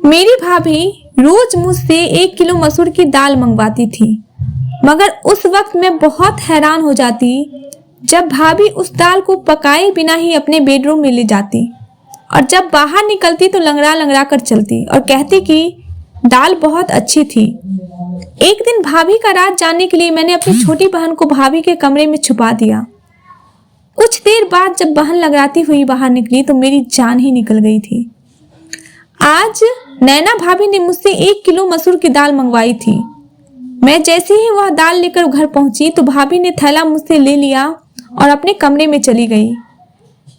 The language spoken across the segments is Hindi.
मेरी भाभी रोज मुझसे 1 किलो मसूर की दाल मंगवाती थी, मगर उस वक्त मैं बहुत हैरान हो जाती जब भाभी उस दाल को पकाए बिना ही अपने बेडरूम में ले जाती और जब बाहर निकलती तो लंगड़ा लंगड़ा कर चलती और कहती कि दाल बहुत अच्छी थी। एक दिन भाभी का राज जानने के लिए मैंने अपनी छोटी बहन को भाभी के कमरे में छुपा दिया। कुछ देर बाद जब बहन लगड़ाती हुई बाहर निकली तो मेरी जान ही निकल गई थी। आज नैना भाभी ने मुझसे 1 किलो मसूर की दाल मंगवाई थी। मैं जैसे ही वह दाल लेकर घर पहुंची तो भाभी ने थैला मुझसे ले लिया और अपने कमरे में चली गई।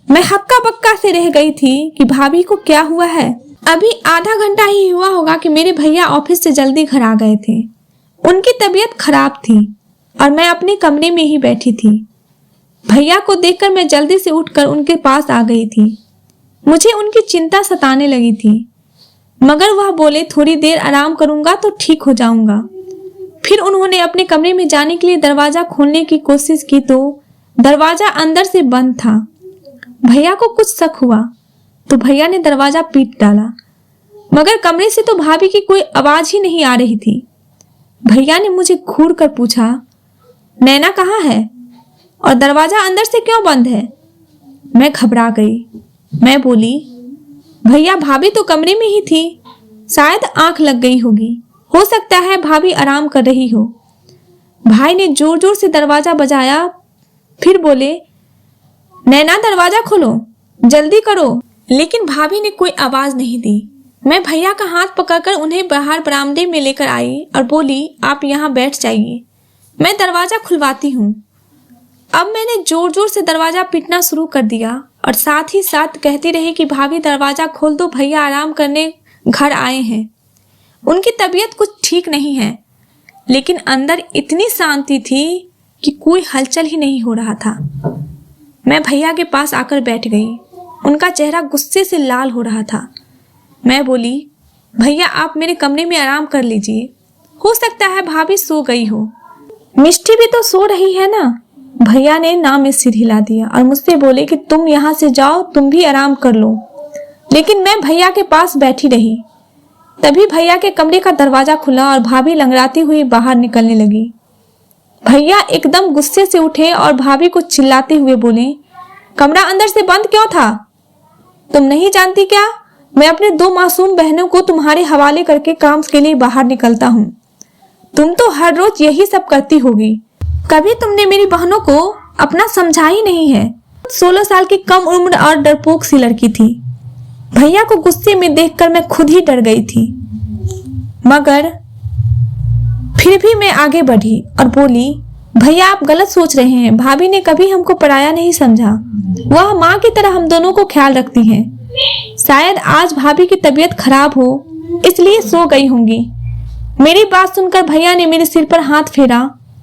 मैं हक्का बक्का से रह गई थी कि भाभी को क्या हुआ है। अभी आधा घंटा ही हुआ होगा कि मेरे भैया ऑफिस से जल्दी घर आ गए थे। उनकी तबीयत खराब थी और मैं अपने कमरे में ही बैठी थी। भैया को देखकर मैं जल्दी से उठकर उनके पास आ गई थी। मुझे उनकी चिंता सताने लगी थी, मगर वह बोले थोड़ी देर आराम करूंगा तो ठीक हो जाऊंगा। फिर उन्होंने अपने कमरे में जाने के लिए दरवाजा खोलने की कोशिश की तो दरवाजा अंदर से बंद था। भैया को कुछ शक हुआ तो भैया ने दरवाजा पीट डाला, मगर कमरे से तो भाभी की कोई आवाज ही नहीं आ रही थी। भैया ने मुझे घूर कर पूछा, नैना कहाँ है और दरवाजा अंदर से क्यों बंद है? मैं घबरा गई। मैं बोली, भैया भाभी तो कमरे में ही थी, शायद आंख लग गई होगी, हो सकता है भाभी आराम कर रही हो। भाई ने जोर जोर से दरवाजा बजाया, फिर बोले, नैना दरवाजा खोलो, जल्दी करो। लेकिन भाभी ने कोई आवाज नहीं दी। मैं भैया का हाथ पकड़कर उन्हें बाहर बरामदे में लेकर आई और बोली, आप यहाँ बैठ जाइए, मैं दरवाजा खुलवाती हूँ। अब मैंने जोर जोर से दरवाजा पीटना शुरू कर दिया और साथ ही साथ कहती रही कि भाभी दरवाजा खोल दो, भैया आराम करने घर आए हैं, उनकी तबीयत कुछ ठीक नहीं है। लेकिन अंदर इतनी शांति थी कि कोई हलचल ही नहीं हो रहा था। मैं भैया के पास आकर बैठ गई। उनका चेहरा गुस्से से लाल हो रहा था। मैं बोली, भैया आप मेरे कमरे में आराम कर लीजिए, हो सकता है भाभी सो गई हो। मिष्टी भी तो सो रही है ना। भैया ने ना में सिर हिला दिया और मुझसे बोले कि तुम यहाँ से जाओ, तुम भी आराम कर लो। लेकिन मैं भैया के पास बैठी रही। तभी भैया के कमरे का दरवाजा खुला और भाभी लंगड़ाती हुई बाहर निकलने लगी। भैया एकदम गुस्से से उठे और भाभी को चिल्लाते हुए बोले, कमरा अंदर से बंद क्यों था? तुम नहीं जानती क्या, मैं अपने 2 मासूम बहनों को तुम्हारे हवाले करके काम के लिए बाहर निकलता हूँ। तुम तो हर रोज यही सब करती होगी, कभी तुमने मेरी बहनों को अपना समझा ही नहीं है। 16 साल की कम उम्र और डरपोक सी लड़की थी। भैया को गुस्से में देखकर मैं खुद ही डर गई थी, मगर फिर भी मैं आगे बढ़ी और बोली, भैया आप गलत सोच रहे हैं, भाभी ने कभी हमको पराया नहीं समझा, वह माँ की तरह हम दोनों को ख्याल रखती हैं। शायद आज भाभी की तबीयत खराब हो इसलिए सो गई होंगी। मेरी बात सुनकर भैया ने मेरे सिर पर हाथ फेरा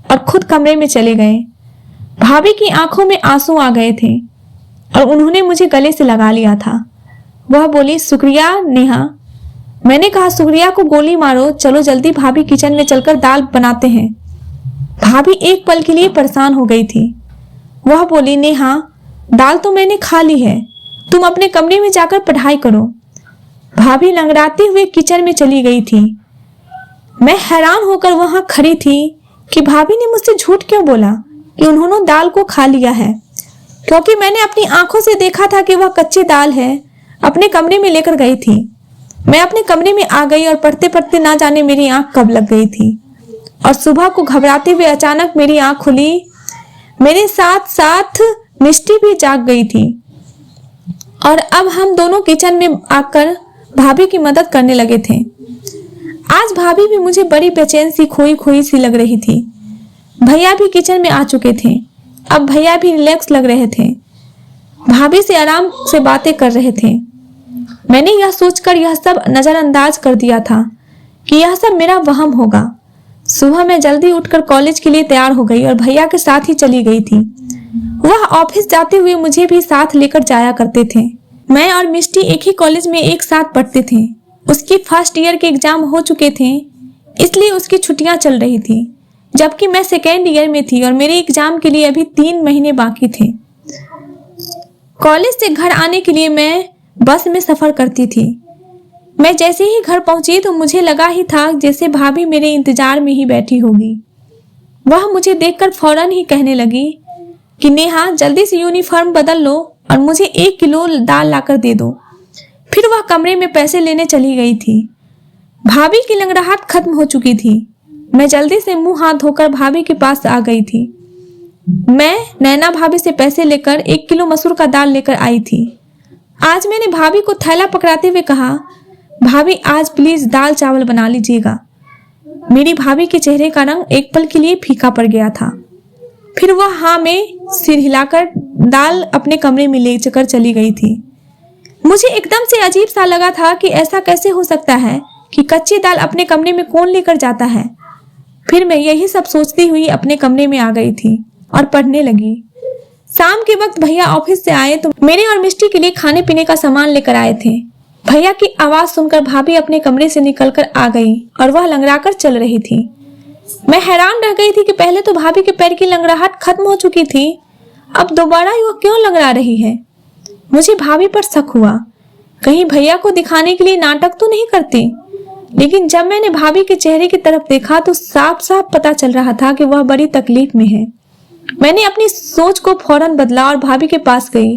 और खुद कमरे में चले गए। भाभी की आंखों में आंसू आ गए थे और उन्होंने मुझे गले से लगा लिया था। वह बोली, शुक्रिया नेहा। मैंने कहा, शुक्रिया को गोली मारो, चलो जल्दी भाभी किचन में चलकर दाल बनाते हैं। भाभी एक पल के लिए परेशान हो गई थी। वह बोली, नेहा दाल तो मैंने खा ली है, तुम अपने कमरे में जाकर पढ़ाई करो। भाभी लंगड़ाते हुए किचन में चली गई थी। मैं हैरान होकर वहां खड़ी थी कि भाभी ने मुझसे झूठ क्यों बोला कि उन्होंने दाल को खा लिया है, क्योंकि मैंने अपनी आंखों से देखा था कि वह कच्ची दाल है अपने कमरे में लेकर गई थी। मैं अपने कमरे में आ गई और पढ़ते पढ़ते ना जाने मेरी आंख कब लग गई थी और सुबह को घबराते हुए अचानक मेरी आंख खुली। मेरे साथ साथ मिष्टी भी जाग गई थी और अब हम दोनों किचन में आकर भाभी की मदद करने लगे थे। आज भाभी भी मुझे बड़ी बेचैन सी खोई खोई सी लग रही थी। भैया भी किचन में आ चुके थे। अब भैया भी रिलैक्स लग रहे थे, भाभी से आराम से बातें कर रहे थे। मैंने यह सोचकर यह सब नजरअंदाज कर दिया था कि यह सब मेरा वहम होगा। सुबह मैं जल्दी उठकर कॉलेज के लिए तैयार हो गई और भैया के साथ ही चली गई थी। वह ऑफिस जाते हुए मुझे भी साथ लेकर जाया करते थे। मैं और मिष्टी एक ही कॉलेज में एक साथ पढ़ते थे। उसकी फर्स्ट ईयर के एग्जाम हो चुके थे, इसलिए उसकी छुट्टियां चल रही थी, जबकि मैं सेकेंड ईयर में थी और मेरे एग्जाम के लिए अभी 3 महीने बाकी थे। कॉलेज से घर आने के लिए मैं बस में सफर करती थी। मैं जैसे ही घर पहुंची तो मुझे लगा ही था जैसे भाभी मेरे इंतजार में ही बैठी होगी। वह मुझे देखकर फौरन ही कहने लगी कि नेहा जल्दी से यूनिफॉर्म बदल लो और मुझे 1 किलो दाल लाकर दे दो। फिर वह कमरे में पैसे लेने चली गई थी। भाभी की लंगड़ाहट खत्म हो चुकी थी। मैं जल्दी से मुंह हाथ धोकर भाभी के पास आ गई थी। मैं नैना भाभी से पैसे लेकर 1 किलो मसूर का दाल लेकर आई थी। आज मैंने भाभी को थैला पकड़ाते हुए कहा, भाभी आज प्लीज दाल चावल बना लीजिएगा। मेरी भाभी के चेहरे का रंग एक पल के लिए फीका पड़ गया था। फिर वह हाँ में सिर हिलाकर दाल अपने कमरे में ले चकर चली गई थी। मुझे एकदम से अजीब सा लगा था कि ऐसा कैसे हो सकता है कि कच्ची दाल अपने कमरे में कौन लेकर जाता है। फिर मैं यही सब सोचती हुई अपने कमरे में आ गई थी और पढ़ने लगी। शाम के वक्त भैया ऑफिस से आए तो मेरे और मिष्टी के लिए खाने पीने का सामान लेकर आए थे। भैया की आवाज सुनकर भाभी अपने कमरे से निकलकर आ गई और वह लंगड़ाकर चल रही थी। मैं हैरान रह गई थी कि पहले तो भाभी के पैर की लंगड़ाहट खत्म हो चुकी थी, अब दोबारा वह क्यों लंगड़ा रही है। मुझे भाभी पर शक हुआ, कहीं भैया को दिखाने के लिए नाटक तो नहीं करती। लेकिन जब मैंने भाभी के चेहरे की तरफ देखा तो साफ साफ पता चल रहा था कि वह बड़ी तकलीफ में है। मैंने अपनी सोच को फौरन बदला और भाभी के पास गई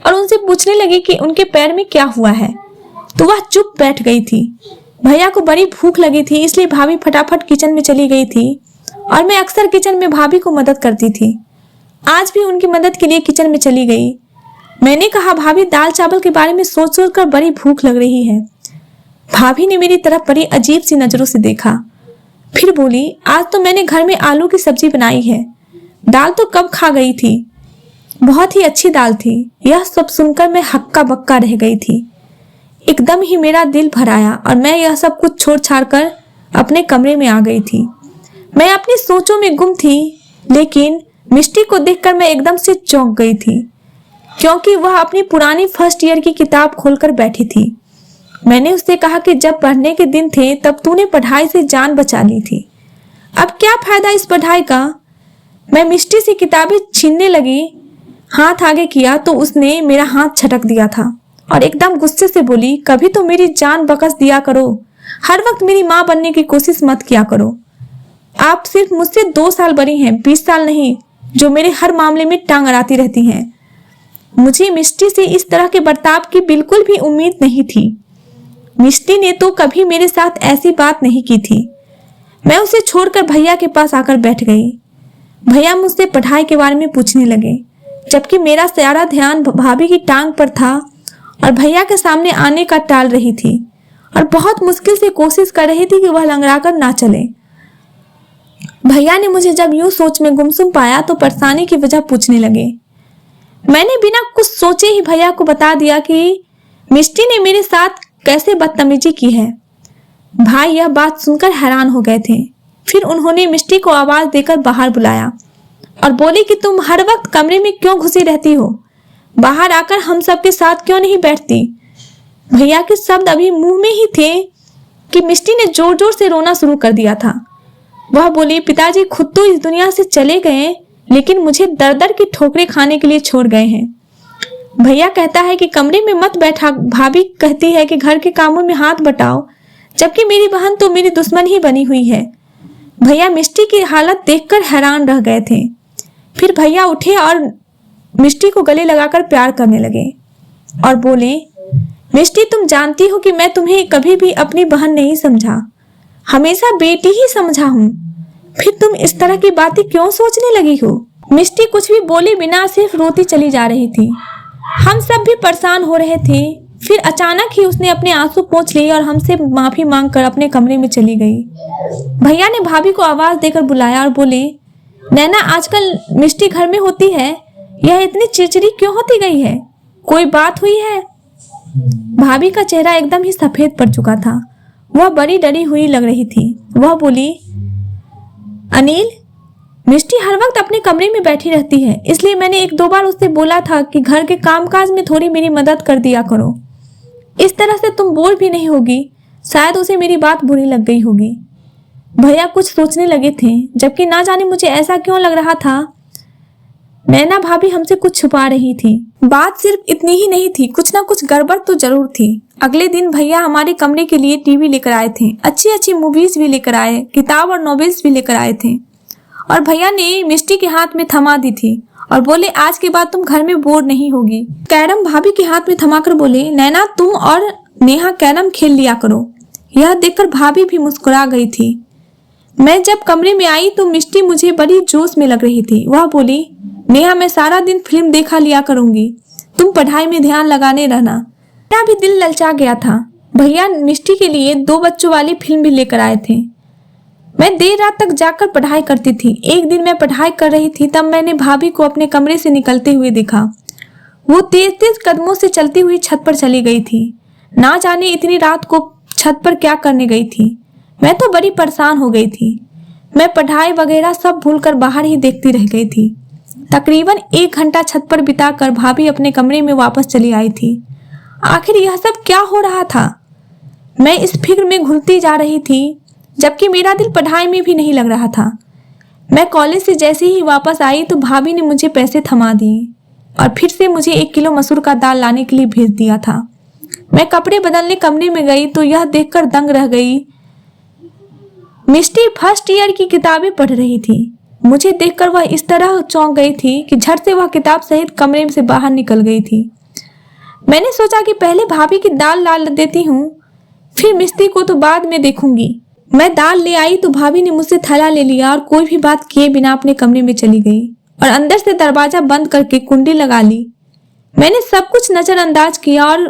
और उनसे पूछने लगी कि उनके पैर में क्या हुआ है, तो वह चुप बैठ गई थी। भैया को बड़ी भूख लगी थी, इसलिए भाभी फटाफट किचन में चली गई थी और मैं अक्सर किचन में भाभी को मदद करती थी। आज भी उनकी मदद के लिए किचन में चली गई। मैंने कहा, भाभी दाल चावल के बारे में सोच सोच कर बड़ी भूख लग रही है। भाभी ने मेरी तरफ बड़ी अजीब सी नजरों से देखा। फिर बोली, आज तो मैंने घर में आलू की सब्जी बनाई है, दाल तो कब खा गई थी, बहुत ही अच्छी दाल थी। यह सब सुनकर मैं हक्का बक्का रह गई थी। एकदम ही मेरा दिल भर आया और मैं यह सब कुछ छोड़ छाड़ कर अपने कमरे में आ गई थी। मैं अपनी सोचों में गुम थी, लेकिन मिष्टी को देखकर मैं एकदम से चौंक गई थी, क्योंकि वह अपनी पुरानी फर्स्ट ईयर की किताब खोलकर बैठी थी। मैंने उससे कहा कि जब पढ़ने के दिन थे तब तूने पढ़ाई से जान बचा ली थी, अब क्या फायदा इस पढ़ाई का। मैं मिष्टी से किताबें छीनने लगी, हाथ आगे किया तो उसने मेरा हाथ झटक दिया था और एकदम गुस्से से बोली, कभी तो मेरी जान बकस दिया करो, हर वक्त मेरी माँ बनने की कोशिश मत किया करो। आप सिर्फ मुझसे 2 साल बड़ी हैं, 20 साल नहीं, जो मेरे हर मामले में टांग अड़ाती रहती हैं। मुझे मिष्टी से इस तरह के बर्ताव की बिल्कुल भी उम्मीद नहीं थी। मिष्टी ने तो कभी मेरे साथ ऐसी बात नहीं की थी। मैं उसे छोड़कर भैया के पास आकर बैठ गई। भैया मुझसे पढ़ाई के बारे में पूछने लगे, जबकि मेरा सारा ध्यान भाभी की टांग पर था और भैया के सामने आने का टाल रही थी और बहुत मुश्किल से कोशिश कर रही थी कि वह लंगड़ाकर ना चले। भैया ने मुझे जब यूं सोच में गुमसुम पाया तो परेशानी की वजह पूछने लगे। मैंने बिना कुछ सोचे ही भैया को बता दिया कि मिष्टी ने मेरे साथ कैसे बदतमीजी की है। भाई यह बात सुनकर हैरान हो गए थे। फिर उन्होंने मिष्टी को आवाज देकर बाहर बुलाया और बोली कि तुम हर वक्त कमरे में क्यों घुसी रहती हो, बाहर आकर हम सबके साथ क्यों नहीं बैठती। भैया के शब्द अभी मुंह में ही थे कि मिष्टी ने जोर जोर से रोना शुरू कर दिया था। वह बोली, पिताजी खुद तो इस दुनिया से चले गए, लेकिन मुझे दर दर की ठोकरें खाने के लिए छोड़ गए हैं। भैया कहता है कि कमरे में मत बैठा, भाभी कहती है कि घर के कामों में हाथ बटाओ, जबकि मेरी बहन तो मेरी दुश्मन ही बनी हुई है। भैया मिष्टी की हालत देखकर हैरान रह गए थे। फिर भैया उठे और मिष्टी को गले लगाकर प्यार करने लगे और बोले, मिष्टी तुम जानती हो कि मैं तुम्हें कभी भी अपनी बहन नहीं समझा, हमेशा बेटी ही समझा हूँ, फिर तुम इस तरह की बातें क्यों सोचने लगी हो। मिष्टी कुछ भी बोले बिना सिर्फ रोती चली जा रही थी। हम सब भी परेशान हो रहे थे। फिर अचानक ही उसने अपने आंसू पोंछ लिए और हमसे माफी मांगकर अपने कमरे में चली गई। भैया ने भाभी को आवाज देकर बुलाया और बोले, नैना आजकल मिष्टी घर में होती है, यह इतनी चिड़चिड़ी क्यों होती गई है, कोई बात हुई है। भाभी का चेहरा एकदम ही सफेद पड़ चुका था, वह बड़ी डरी हुई लग रही थी। वह बोली, अनिल मिष्टी हर वक्त अपने कमरे में बैठी रहती है, इसलिए मैंने 1-2 बार उससे बोला था कि घर के कामकाज में थोड़ी मेरी मदद कर दिया करो, इस तरह से तुम बोर भी नहीं होगी, शायद उसे मेरी बात बुरी लग गई होगी। भैया कुछ सोचने लगे थे, जबकि ना जाने मुझे ऐसा क्यों लग रहा था। नैना भाभी हमसे कुछ छुपा रही थी। बात सिर्फ इतनी ही नहीं थी, कुछ ना कुछ गड़बड़ तो जरूर थी। अगले दिन भैया हमारे कमरे के लिए टीवी लेकर आए थे, अच्छी अच्छी मूवीज भी लेकर आए, किताब और नॉवेल्स भी लेकर आए थे। और भैया ने मिष्टी के हाथ में थमा दी थी और बोले आज के बाद तुम घर में बोर नहीं होगी। कैरम भाभी के हाथ में थमाकर बोले नैना तुम और नेहा कैरम खेल लिया करो। यह देखकर भाभी भी मुस्कुरा गई थी। मैं जब कमरे में आई तो मिष्टी मुझे बड़ी जोश में लग रही थी। वह बोली नेहा मैं सारा दिन फिल्म देखा लिया करूंगी, तुम पढ़ाई में ध्यान लगाने रहना। मेरा भी दिल ललचा गया था। भैया मिष्टी के लिए 2 बच्चों वाली फिल्म भी लेकर आए थे। मैं देर रात तक जाकर पढ़ाई करती थी। एक दिन मैं पढ़ाई कर रही थी तब मैंने भाभी को अपने कमरे से निकलते हुए देखा। वो तेज तेज कदमों से चलती हुई छत पर चली गई थी। ना जाने इतनी रात को छत पर क्या करने गई थी। मैं तो बड़ी परेशान हो गई थी। मैं पढ़ाई वगैरह सब भूलकर बाहर ही देखती रह गई थी। तकरीबन 1 घंटा छत पर बिताकर भाभी अपने कमरे में वापस चली आई थी। आखिर यह सब क्या हो रहा था? मैं इस फिक्र में घुलती जा रही थी जबकि मेरा दिल पढ़ाई में भी नहीं लग रहा था। मैं कॉलेज से जैसे ही वापस आई तो भाभी ने मुझे पैसे थमा दिए और फिर से मुझे 1 किलो मसूर का दाल लाने के लिए भेज दिया था। मैं कपड़े बदलने कमरे में गई तो यह देखकर दंग रह गई। मिष्टी फर्स्ट ईयर की किताबें पढ़ रही थी। मुझे देखकर वह इस तरह चौंक गई थी कि झट से वह किताब सहित कमरे से बाहर निकल गई थी। मैंने सोचा कि पहले भाभी की दाल ला देती हूँ, फिर मिष्टी को तो बाद में देखूंगी। मैं दाल ले आई तो भाभी ने मुझसे थैला ले लिया और कोई भी बात किए बिना अपने कमरे में चली गई और अंदर से दरवाजा बंद करके कुंडी लगा ली। मैंने सब कुछ नजरअंदाज किया और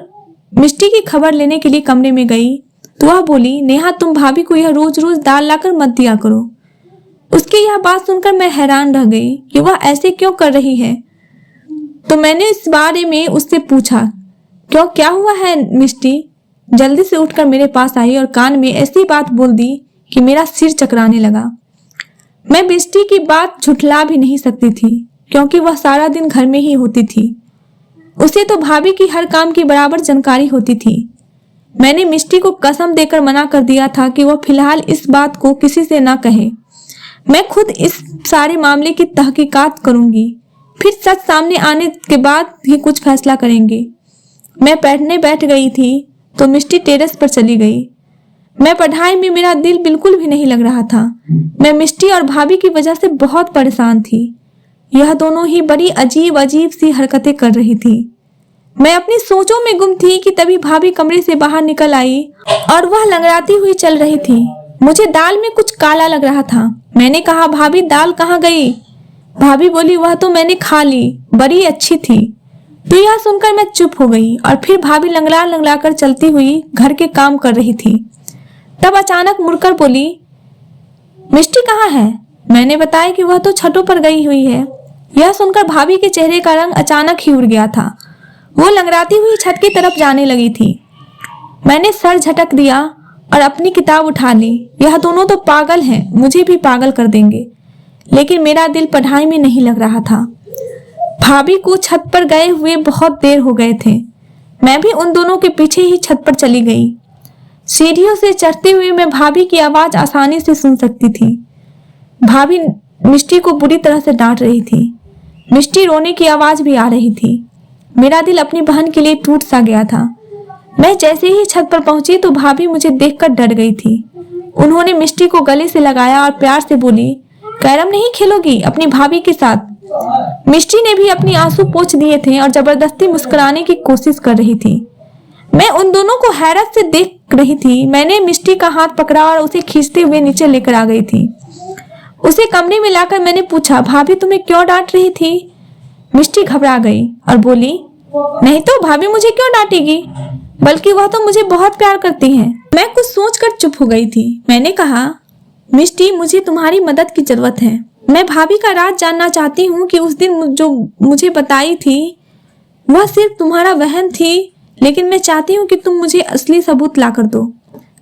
मिष्टी की खबर लेने के लिए कमरे में गई तो वह बोली नेहा तुम भाभी को यह रोज रोज दाल लाकर मत दिया करो। उसकी यह बात सुनकर मैं हैरान रह गई कि वह ऐसे क्यों कर रही है। तो मैंने इस बारे में उससे पूछा क्यों क्या हुआ है मिष्टी। जल्दी से उठकर मेरे पास आई और कान में ऐसी बात बोल दी कि मेरा सिर चकराने लगा। मैं मिष्टी की बात झुठला भी नहीं सकती थी क्योंकि वह सारा दिन घर में ही होती थी। उसे तो भाभी की हर काम की बराबर जानकारी होती थी। मैंने मिष्टी को कसम देकर मना कर दिया था कि वह फिलहाल इस बात को किसी से ना कहे। मैं खुद इस सारे मामले की तहकीकात करूंगी, फिर सच सामने आने के बाद ही कुछ फैसला करेंगे। मैं पढ़ने बैठ गई थी तो मिष्टी टेरेस पर चली गई। मैं पढ़ाई में मेरा दिल बिल्कुल भी नहीं लग रहा था। मैं मिष्टी और भाभी की वजह से बहुत परेशान थी। यह दोनों ही बड़ी अजीब अजीब सी हरकतें कर रही थी। मैं अपनी सोचों में गुम थी कि तभी भाभी कमरे से बाहर निकल आई और वह लंगड़ाती हुई चल रही थी। मुझे दाल में कुछ काला लग रहा था। मैंने कहा भाभी दाल कहाँ गई? भाभी बोली वह तो मैंने खा ली, बड़ी अच्छी थी। तो यह सुनकर मैं चुप हो गई और फिर भाभी लंगड़ा लंगड़ा कर चलती हुई घर के काम कर रही थी। तब अचानक मुड़कर बोली मिष्टी कहाँ है? मैंने बताया कि वह तो छतों पर गई हुई है। यह सुनकर भाभी के चेहरे का रंग अचानक ही उड़ गया था। वो लंगड़ाती हुई छत की तरफ जाने लगी थी। मैंने सर झटक दिया और अपनी किताब उठा ली। यह दोनों तो पागल हैं, मुझे भी पागल कर देंगे। लेकिन मेरा दिल पढ़ाई में नहीं लग रहा था। भाभी को छत पर गए हुए बहुत देर हो गए थे। मैं भी उन दोनों के पीछे ही छत पर चली गई। सीढ़ियों से चढ़ते हुए मैं भाभी की आवाज आसानी से सुन सकती थी। भाभी मिष्टी को बुरी तरह से डांट रही थी। मिष्टी रोने की आवाज भी आ रही थी। मेरा दिल अपनी बहन के लिए टूट सा गया था। मैं जैसे ही छत पर पहुंची तो भाभी मुझे देखकर डर गई थी। उन्होंने मिष्टी को गले से लगाया और प्यार से बोली कैरम नहीं खेलोगी अपनी भाभी के साथ? मिष्टी ने भी अपनी आंसू पोंछ दिए थे और जबरदस्ती मुस्कुराने की कोशिश कर रही थी। मैं उन दोनों को हैरत से देख रही थी। मैंने मिष्टी का हाथ पकड़ा और उसे खींचते हुए नीचे लेकर आ गई थी। उसे कमरे में लाकर मैंने पूछा भाभी तुम्हें क्यों डांट रही थी? मिष्टी घबरा गई और बोली नहीं तो भाभी मुझे क्यों डांटेगी, बल्कि वह तो मुझे बहुत प्यार करती है। मैं कुछ सोचकर चुप हो गई थी। मैंने कहा मिष्टी मुझे तुम्हारी मदद की जरूरत है। मैं भाभी का राज जानना चाहती हूँ कि उस दिन जो मुझे बताई थी वह सिर्फ तुम्हारा वहम थी, लेकिन मैं चाहती हूँ कि तुम मुझे असली सबूत ला कर दो।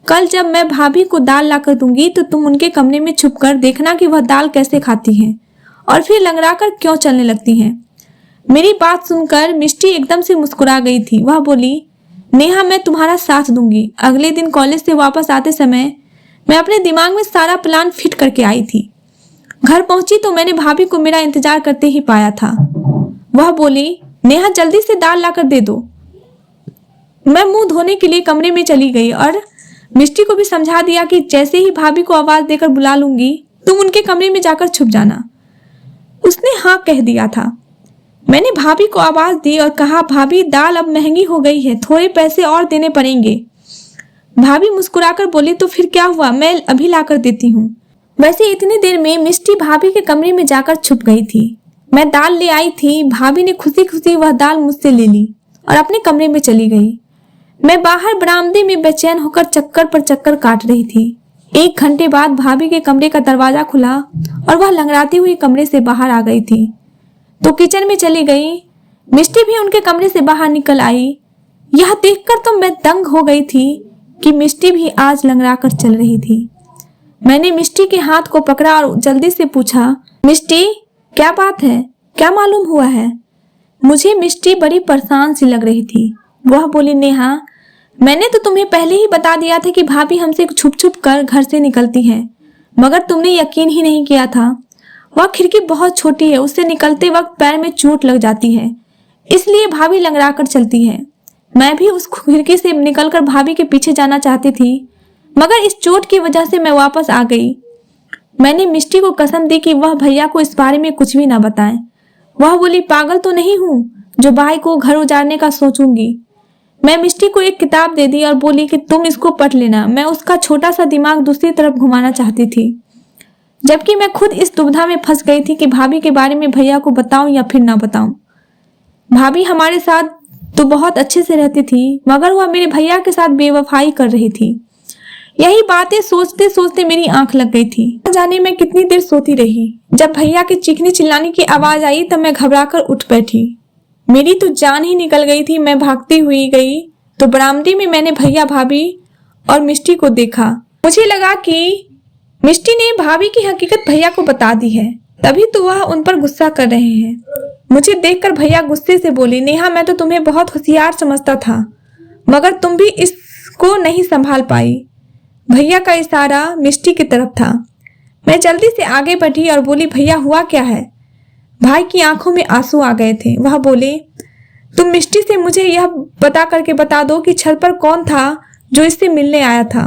कल जब मैं भाभी को दाल ला कर दूंगी तो तुम उनके कमरे में छुप कर देखना कि वह दाल कैसे खाती हैं और फिर लंगड़ा कर क्यों चलने लगती हैं। मेरी बात सुनकर मिष्टी एकदम से मुस्कुरा गई थी। वह बोली नेहा मैं तुम्हारा साथ दूंगी। अगले दिन कॉलेज से वापस आते समय मैं अपने दिमाग में सारा प्लान फिट करके आई थी। घर पहुंची तो मैंने भाभी को मेरा इंतजार करते ही पाया था। वह बोली, नेहा जल्दी से दाल लाकर दे दो। मैं मुंह धोने के लिए कमरे में चली गई और मिष्टी को भी समझा दिया कि जैसे ही भाभी को आवाज देकर बुला लूंगी तुम उनके कमरे में जाकर छुप जाना। उसने हाँ कह दिया था। मैंने भाभी को आवाज दी और कहा, भाभी दाल अब महंगी हो गई है, थोड़े पैसे और देने पड़ेंगे। भाभी मुस्कुराकर बोली, तो फिर क्या हुआ, मैं अभी लाकर देती हूँ। वैसे इतनी देर में मिष्टी भाभी के कमरे में जाकर छुप गई थी। मैं दाल ले आई थी। भाभी ने खुशी खुशी वह दाल मुझसे ले ली और अपने कमरे में चली गई। मैं बाहर बरामदे में बेचैन होकर चक्कर पर चक्कर काट रही थी। 1 घंटे बाद भाभी के कमरे का दरवाजा खुला और वह लंगड़ाती हुई कमरे से बाहर आ गई थी तो किचन में चली गई। मिष्टी भी उनके कमरे से बाहर निकल आई। यह देखकर तो मैं दंग हो गई थी कि मिष्टी भी आज लंगड़ा कर चल रही थी। मैंने मिष्टी के हाथ को पकड़ा और जल्दी से पूछा, मिष्टी क्या बात है, क्या मालूम हुआ है? मुझे मिष्टी बड़ी परेशान सी लग रही थी। वह बोली, नेहा मैंने तो तुम्हें पहले ही बता दिया था कि भाभी हमसे छुप छुप कर घर से निकलती है, मगर तुमने यकीन ही नहीं किया था। वह खिड़की बहुत छोटी है, उससे निकलते वक्त पैर में चोट लग जाती है, इसलिए भाभी लंगड़ा कर चलती है। मैं भी उस खिड़की से निकलकर भाभी के पीछे जाना चाहती थी, मगर इस चोट की वजह से मैं वापस आ गई। मैंने मिष्टी को कसम दी कि वह भैया को इस बारे में कुछ भी ना बताएं। वह बोली, पागल तो नहीं हूं जो भाई को घर उजाड़ने का सोचूंगी। मैं मिष्टी को एक किताब दे दी और बोली कि तुम इसको पढ़ लेना। मैं उसका छोटा सा दिमाग दूसरी तरफ घुमाना चाहती थी, जबकि मैं खुद इस दुविधा में फंस गई थी कि भाभी के बारे में भैया को बताऊं या फिर ना बताऊं। भाभी हमारे साथ तो बहुत अच्छे से रहती थी, मगर वह मेरे भैया के साथ बेवफाई कर रही थी। यही बातें सोचते सोचते मेरी आंख लग गई थी। न जाने मैं कितनी देर सोती रही। जब भैया के चीखने चिल्लाने की आवाज आई तब मैं घबराकर उठ बैठी। मेरी तो जान ही निकल गई थी। मैं भागती हुई गई तो बरामदे में मैंने भैया, भाभी और मिष्टी को देखा। मुझे लगा कि मिष्टी ने भाभी की हकीकत भैया को बता दी है, तभी तो वह उन पर गुस्सा कर रहे हैं। मुझे देखकर भैया गुस्से से बोली, नेहा मैं तो तुम्हें बहुत होशियार समझता था, मगर तुम भी इसको नहीं संभाल पाई। भैया का इशारा मिष्टी की तरफ था। मैं जल्दी से आगे बढ़ी और बोली, भैया हुआ क्या है? भाई की आंखों में आंसू आ गए थे। वह बोले, तुम मिष्टी से मुझे यह बता दो कि छत पर कौन था जो इससे मिलने आया था।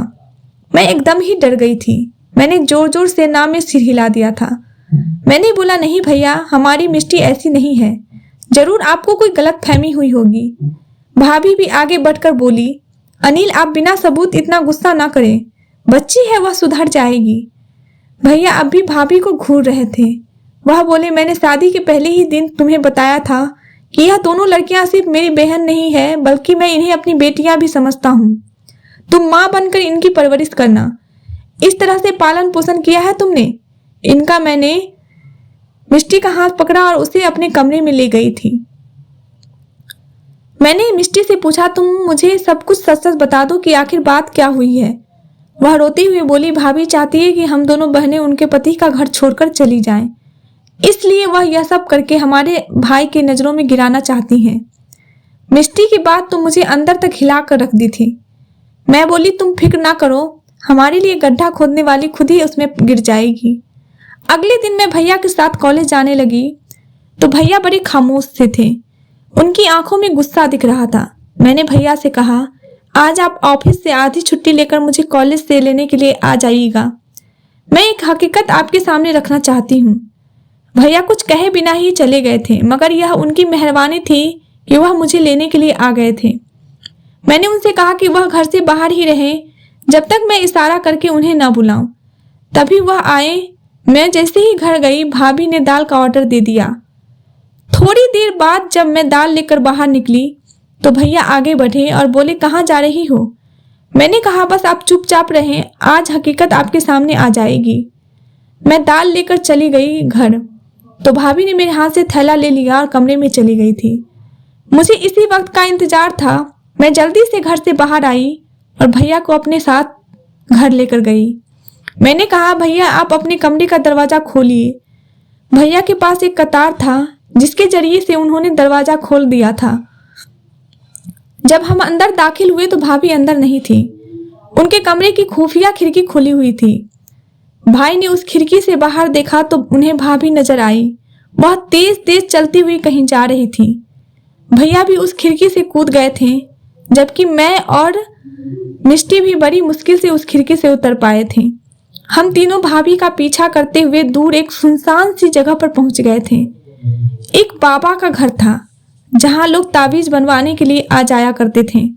मैं एकदम ही डर गई थी। मैंने जोर जोर से ना में सिर हिला दिया था। मैंने बोला, नहीं भैया, हमारी मिष्टी ऐसी नहीं है, जरूर आपको कोई गलत फहमी हुई होगी। भाभी भी आगे बढ़कर बोली, अनिल आप बिना सबूत इतना गुस्सा ना करें, बच्ची है वह सुधर जाएगी। भैया अब भी भाभी को घूर रहे थे। वह बोले, मैंने शादी के पहले ही दिन तुम्हें बताया था कि यह दोनों लड़कियां सिर्फ मेरी बहन नहीं है, बल्कि मैं इन्हें अपनी बेटियां भी समझता हूँ। तुम माँ बनकर इनकी परवरिश करना। इस तरह से पालन पोषण किया है तुमने इनका। मैंने मिष्टी का हाथ पकड़ा और उसे अपने कमरे में ले गई थी। मैंने मिष्टी से पूछा, तुम मुझे सब कुछ सच सच बता दो कि आखिर बात क्या हुई है। वह रोती हुई बोली, भाभी चाहती है कि हम दोनों बहनें उनके पति का घर छोड़कर चली जाएं, इसलिए वह यह सब करके हमारे भाई की नजरों में गिराना चाहती हैं। मिष्टी की बात तो मुझे अंदर तक हिला कर रख दी थी। मैं बोली, तुम फिक्र ना करो, हमारे लिए गड्ढा खोदने वाली खुद ही उसमें गिर जाएगी। अगले दिन मैं भैया के साथ कॉलेज जाने लगी तो भैया बड़े खामोश से थे। उनकी आंखों में गुस्सा दिख रहा था। मैंने भैया से कहा, आज आप ऑफिस से आधी छुट्टी लेकर मुझे कॉलेज से लेने के लिए आ जाइएगा। मैं एक हकीकत आपके सामने रखना चाहती हूँ। भैया कुछ कहे बिना ही चले गए थे, मगर यह उनकी मेहरबानी थी कि वह मुझे लेने के लिए आ गए थे। मैंने उनसे कहा कि वह घर से बाहर ही रहें जब तक मैं इशारा करके उन्हें ना बुलाऊं। तभी वह आए। मैं जैसे ही घर गई, भाभी ने दाल का ऑर्डर दे दिया। थोड़ी देर बाद जब मैं दाल लेकर बाहर निकली तो भैया आगे बढ़े और बोले, कहाँ जा रही हो? मैंने कहा, बस आप चुपचाप रहें, आज हकीकत आपके सामने आ जाएगी। मैं दाल लेकर चली गई घर तो भाभी ने मेरे हाथ से थैला ले लिया और कमरे में चली गई थी। मुझे इसी वक्त का इंतजार था। मैं जल्दी से घर से बाहर आई और भैया को अपने साथ घर लेकर गई। मैंने कहा, भैया आप अपने कमरे का दरवाजा खोलिए। भैया के पास एक कतार था जिसके जरिए से उन्होंने दरवाजा खोल दिया था। जब हम अंदर दाखिल हुए तो भाभी अंदर नहीं थी। उनके कमरे की खुफिया खिड़की खुली हुई थी। भाई ने उस खिड़की से बाहर देखा तो उन्हें भाभी नजर आई। वह तेज तेज चलती हुई कहीं जा रही थी। भैया भी उस खिड़की से कूद गए थे, जबकि मैं और मिष्टी भी बड़ी मुश्किल से उस खिड़की से उतर पाए थे। हम तीनों भाभी का पीछा करते हुए दूर एक सुनसान सी जगह पर पहुंच गए थे। एक बाबा का घर था जहां लोग ताबीज बनवाने के लिए आ जाया करते थे।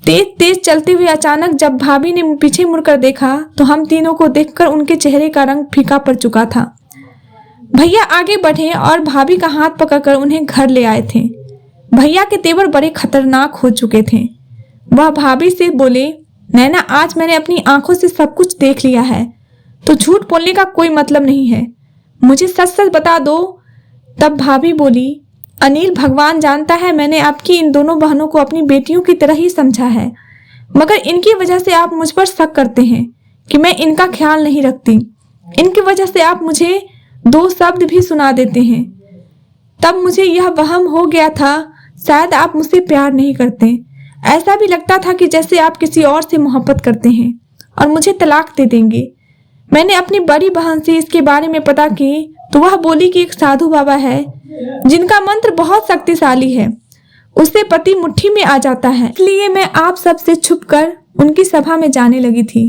तेज तेज चलते हुए अचानक जब भाभी ने पीछे मुड़कर देखा तो हम तीनों को देखकर उनके चेहरे का रंग फीका पड़ चुका था। भैया आगे बढ़े और भाभी का हाथ पकड़कर उन्हें घर ले आए थे। भैया के तेवर बड़े खतरनाक हो चुके थे। वह भाभी से बोले, नैना आज मैंने अपनी आंखों से सब कुछ देख लिया है, तो झूठ बोलने का कोई मतलब नहीं है, मुझे सच सच बता दो। तब भाभी बोली, अनिल भगवान जानता है मैंने आपकी इन दोनों बहनों को अपनी बेटियों की तरह ही समझा है, मगर इनकी वजह से आप मुझ पर शक करते हैं कि मैं इनका ख्याल नहीं रखती। इनकी वजह से आप मुझे 2 शब्द भी सुना देते हैं। तब मुझे यह वहम हो गया था शायद आप मुझसे प्यार नहीं करते। ऐसा भी लगता था कि जैसे आप किसी और से मोहब्बत करते हैं और मुझे तलाक दे देंगे। मैंने अपनी बड़ी बहन से इसके बारे में पता की तो वह बोली कि एक साधु बाबा है जिनका मंत्र बहुत शक्तिशाली है, उससे पति मुट्ठी में आ जाता है। इसलिए मैं आप सबसे छुपकर उनकी सभा में जाने लगी थी।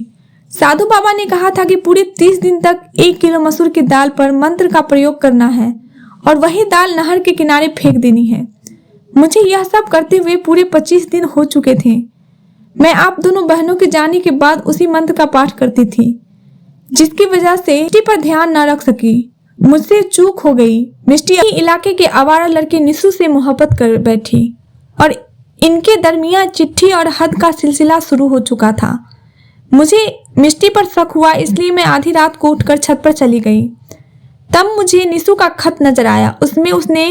साधु बाबा ने कहा था कि पूरे 30 दिन तक 1 किलो मसूर की दाल पर मंत्र का प्रयोग करना है और वही दाल नहर के किनारे फेंक देनी है। मुझे यह सब करते हुए पूरे 25 दिन हो चुके थे। मैं आप दोनों बहनों के जाने के बाद उसी मंत्र का पाठ करती थी, जिसकी वजह से मिष्टी पर ध्यान न रख सकी। मुझसे चूक हो गई। मिष्टी इलाके के आवारा लड़के निशु से मोहब्बत कर बैठी और इनके दरमियान चिट्ठी और हद का सिलसिला शुरू हो चुका था। मुझे मिष्टी पर शक हुआ, इसलिए मैं आधी रात को उठकर छत पर चली गई। तब मुझे निशु का खत नजर आया। उसमें उसने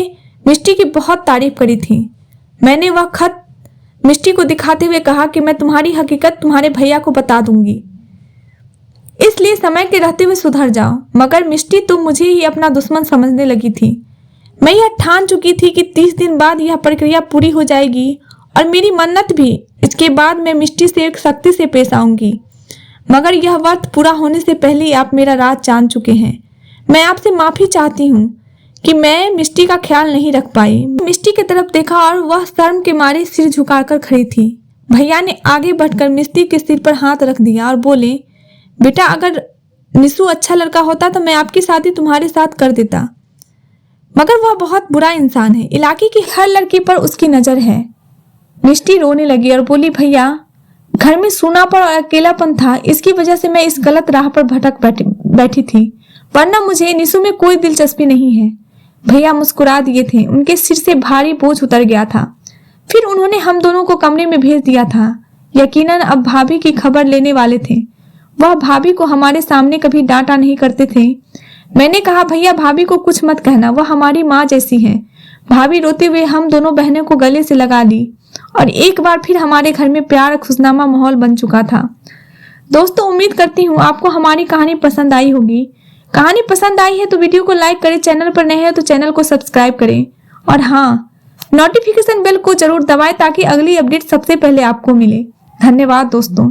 मिष्टी की बहुत तारीफ करी थी। मैंने वह खत मिष्टी को दिखाते हुए कहा कि मैं तुम्हारी हकीकत तुम्हारे भैया को बता दूंगी, इसलिए समय के रहते हुए सुधर जाओ। मगर मिष्टी तो मुझे ही अपना दुश्मन समझने लगी थी। मैं यह ठान चुकी थी कि 30 दिन बाद यह प्रक्रिया पूरी हो जाएगी और मेरी मन्नत भी। इसके बाद मैं मिष्टी से एक सख्ती से पेश आऊंगी, मगर यह वक्त पूरा होने से पहले ही आप मेरा राज जान चुके हैं। मैं आपसे माफी चाहती हूँ कि मैं मिष्टी का ख्याल नहीं रख पाई। मिष्टी की तरफ देखा और वह शर्म के मारे सिर झुकाकर खड़ी थी। भैया ने आगे बढ़कर मिष्टी के सिर पर हाथ रख दिया और बोले, बेटा अगर निशु अच्छा लड़का होता तो मैं आपकी शादी तुम्हारे साथ कर देता, मगर वह बहुत बुरा इंसान है। इलाके की हर लड़की पर उसकी नजर है। मिष्टी रोने लगी और बोली, भैया घर में सूनापन और अकेलापन था, इसकी वजह से मैं इस गलत राह पर भटक बैठी थी, वरना मुझे निशु में कोई दिलचस्पी नहीं है। भैया मुस्कुरा दिए थे। उनके सिर से भारी बोझ उतर गया था। फिर उन्होंने हम दोनों को कमरे में भेज दिया था। यकीनन अब भाभी की खबर लेने वाले थे। वह भाभी को हमारे सामने कभी डांटा नहीं करते थे। मैंने कहा, भैया भाभी को कुछ मत कहना, वह हमारी माँ जैसी है। भाभी रोते हुए हम दोनों बहनों को गले से लगा ली और एक बार फिर हमारे घर में प्यार और खुशनुमा माहौल बन चुका था। दोस्तों, उम्मीद करती हूँ आपको हमारी कहानी पसंद आई होगी। कहानी पसंद आई है तो वीडियो को लाइक करें, चैनल पर नए हैं तो चैनल को सब्सक्राइब करें और हाँ, नोटिफिकेशन बेल को जरूर दबाएं ताकि अगली अपडेट सबसे पहले आपको मिले। धन्यवाद दोस्तों।